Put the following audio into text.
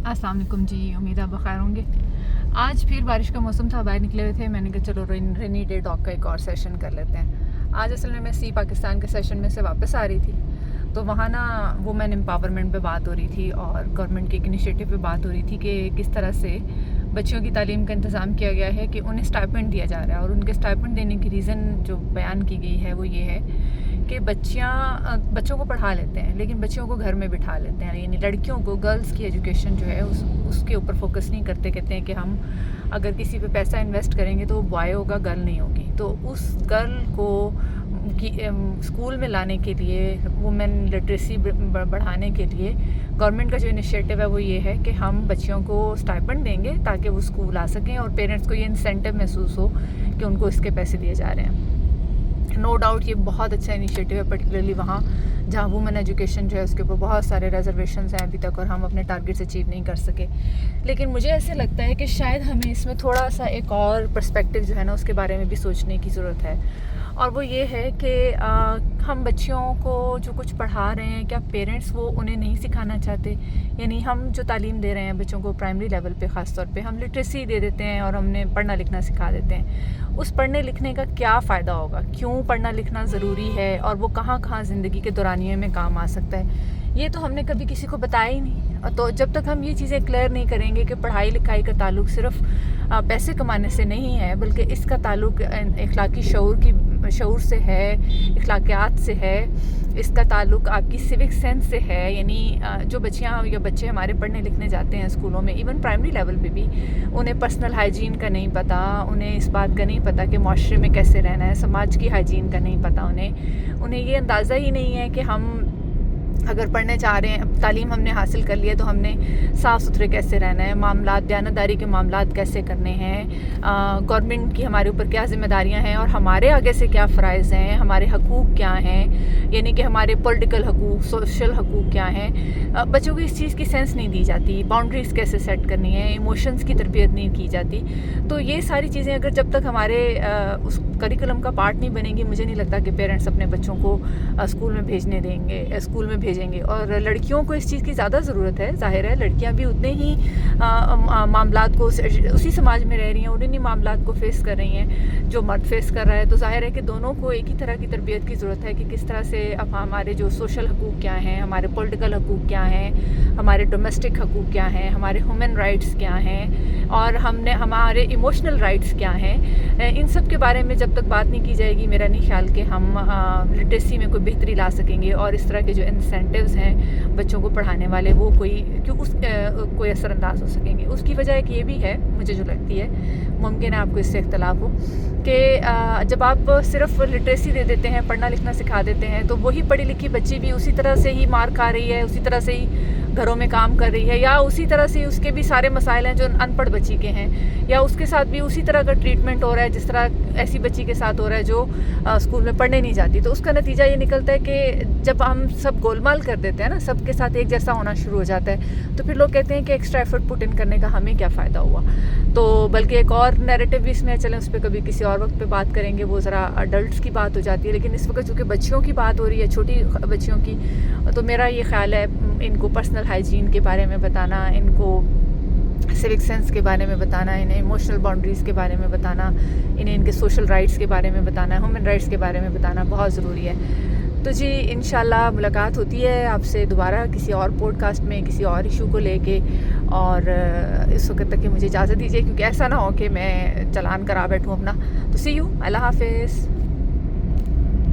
अस्सलाम वालेकुम जी, उम्मीद आप बखैर होंगे। आज फिर बारिश का मौसम था, बाहर निकले हुए थे। मैंने कहा चलो रेनी डे टॉक का एक और सेशन कर लेते हैं। आज असल में मैं सी पाकिस्तान के सेशन में से वापस आ रही थी, तो वहाँ ना वुमेन एम्पावरमेंट पे बात हो रही थी और गवर्नमेंट के एक इनिशिएटिव पे बात हो रही थी कि किस तरह से बच्चियों की तालीम का इंतज़ाम किया गया है कि उन्हें स्टाइपेंड दिया जा रहा है। और उनके स्टाइपेंड देने की रीज़न जो बयान की गई है वो ये है कि बच्चों को पढ़ा लेते हैं लेकिन बच्चियों को घर में बिठा लेते हैं, यानी लड़कियों को, गर्ल्स की एजुकेशन जो है उसके ऊपर फोकस नहीं करते। कहते हैं कि हम अगर किसी पे पैसा इन्वेस्ट करेंगे तो वो बॉय होगा, गर्ल नहीं होगी। तो उस गर्ल को स्कूल में लाने के लिए, वुमेन लिटरेसी बढ़ाने के लिए गवर्नमेंट का जो इनिशिएटिव है वो ये है कि हम बच्चियों को स्टाइपेंड देंगे ताकि वो स्कूल आ सकें और पेरेंट्स को ये इंसेंटिव महसूस हो कि उनको इसके पैसे दिए जा रहे हैं। नो डाउट ये बहुत अच्छा इनिशिएटिव है, पर्टिकुलरली वहाँ जहाँ वुमेन एजुकेशन जो है उसके ऊपर बहुत सारे रिजर्वेशंस हैं अभी तक और हम अपने टारगेट्स अचीव नहीं कर सके। लेकिन मुझे ऐसे लगता है कि शायद हमें इसमें थोड़ा सा एक और पर्सपेक्टिव जो है ना उसके बारे में भी सोचने की ज़रूरत है, और वो ये है कि हम बच्चियों को जो कुछ पढ़ा रहे हैं, क्या पेरेंट्स वो उन्हें नहीं सिखाना चाहते? यानी हम जो तालीम दे रहे हैं बच्चों को प्राइमरी लेवल पे ख़ास तौर पे हम लिटरेसी दे देते हैं और हमने पढ़ना लिखना सिखा देते हैं। उस पढ़ने लिखने का क्या फ़ायदा होगा, क्यों पढ़ना लिखना ज़रूरी है और वो कहाँ कहाँ ज़िंदगी के दौरानिए में काम आ सकता है, ये तो हमने कभी किसी को बताया ही नहीं। तो जब तक हम ये चीज़ें क्लियर नहीं करेंगे कि पढ़ाई लिखाई का ताल्लुक सिर्फ पैसे कमाने से नहीं है, बल्कि इसका ताल्लुक इखलाकी शऊर से है, इखलाकियात से है, इसका ताल्लुक आपकी सिविक सेंस से है। यानी जो बच्चियाँ या बच्चे हमारे पढ़ने लिखने जाते हैं स्कूलों में, इवन प्राइमरी लेवल पे भी, उन्हें पर्सनल हाइजीन का नहीं पता, उन्हें इस बात का नहीं पता कि माशरे में कैसे रहना है, समाज की हाइजीन का नहीं पता, उन्हें ये अंदाज़ा ही नहीं है कि हम अगर पढ़ने चाह रहे हैं, तालीम हमने हासिल कर लिया तो हमने साफ़ सुथरे कैसे रहना है, मामलात, दयानतदारी के मामलात कैसे करने हैं, गवर्नमेंट की हमारे ऊपर क्या ज़िम्मेदारियां हैं और हमारे आगे से क्या फ़राइज़ हैं, हमारे हकूक़ क्या हैं, यानी कि हमारे पॉलिटिकल हकूक़, सोशल हकूक़ क्या हैं। बच्चों को इस चीज़ की सेंस नहीं दी जाती, बाउंड्रीज़ कैसे सेट करनी है, इमोशंस की तरबियत नहीं की जाती। तो ये सारी चीज़ें अगर जब तक हमारे उस करिकुलम का पार्ट नहीं बनेंगी, मुझे नहीं लगता कि पेरेंट्स अपने बच्चों को स्कूल में भेजेंगे। और लड़कियों को इस चीज़ की ज़्यादा ज़रूरत है। ज़ाहिर है लड़कियां भी उतने ही मामलात को, उसी समाज में रह रही हैं, उन्हीं मामलात को फेस कर रही हैं जो मर्द फेस कर रहा है। तो ज़ाहिर है कि दोनों को एक ही तरह की तरबियत की ज़रूरत है कि किस तरह से अब हमारे जो सोशल हकूक़ क्या हैं, हमारे पॉलिटिकल हकूक़ क्या हैं, हमारे डोमेस्टिक हकूक़ क्या हैं, हमारे ह्यूमन राइट्स क्या हैं और हमारे इमोशनल राइट्स क्या हैं। इन सब के बारे में जब तक बात नहीं की जाएगी, मेरा नहीं ख्याल कि हम लिटरेसी में कोई बेहतरी ला सकेंगे और इस तरह के जो इंसेंटिव्स हैं बच्चों को पढ़ाने वाले वो कोई असरअंदाज हो सकेंगे। उसकी वजह एक ये भी है, मुझे जो लगती है, मुमकिन है आपको इससे इख्तलाफ हो, कि जब आप सिर्फ लिटरेसी दे देते हैं, पढ़ना लिखना सिखा देते हैं, तो वही पढ़ी लिखी बच्ची भी उसी तरह से ही मार खा रही है, उसी तरह से ही घरों में काम कर रही है, या उसी तरह से उसके भी सारे मसाइल हैं जो अनपढ़ बच्ची के हैं, या उसके साथ भी उसी तरह का ट्रीटमेंट हो रहा है जिस तरह ऐसी बच्ची के साथ हो रहा है जो स्कूल में पढ़ने नहीं जाती। तो उसका नतीजा ये निकलता है कि जब हम सब गोलमाल कर देते हैं ना, सबके साथ एक जैसा होना शुरू हो जाता है, तो फिर लोग कहते हैं कि एक्स्ट्रा एफर्ट पुट इन करने का हमें क्या फ़ायदा हुआ। तो बल्कि एक और नैरेटिव भी इसमें, चलें उस पर कभी किसी और वक्त पे बात करेंगे, वो ज़रा अडल्ट्स की बात हो जाती है। लेकिन इस वक्त चूँकि बच्चियों की बात हो रही है, छोटी बच्चियों की, तो मेरा ये ख्याल है इनको पर्सनल हाइजीन के बारे में बताना, इनको सिविक सेंस के बारे में बताना, इन्हें इमोशनल बाउंड्रीज़ के बारे में बताना, इन्हें इनके सोशल राइट्स के बारे में बताना, ह्यूमन राइट्स के बारे में बताना बहुत ज़रूरी है। तो जी इंशाल्लाह मुलाकात होती है आपसे दोबारा किसी और पॉडकास्ट में, किसी और इशू को लेके। और इस वक्त तक कि मुझे इजाज़त दीजिए, क्योंकि ऐसा ना हो कि मैं चालान करा बैठूँ अपना। तो सी यू, अल्लाह हाफ़िज़।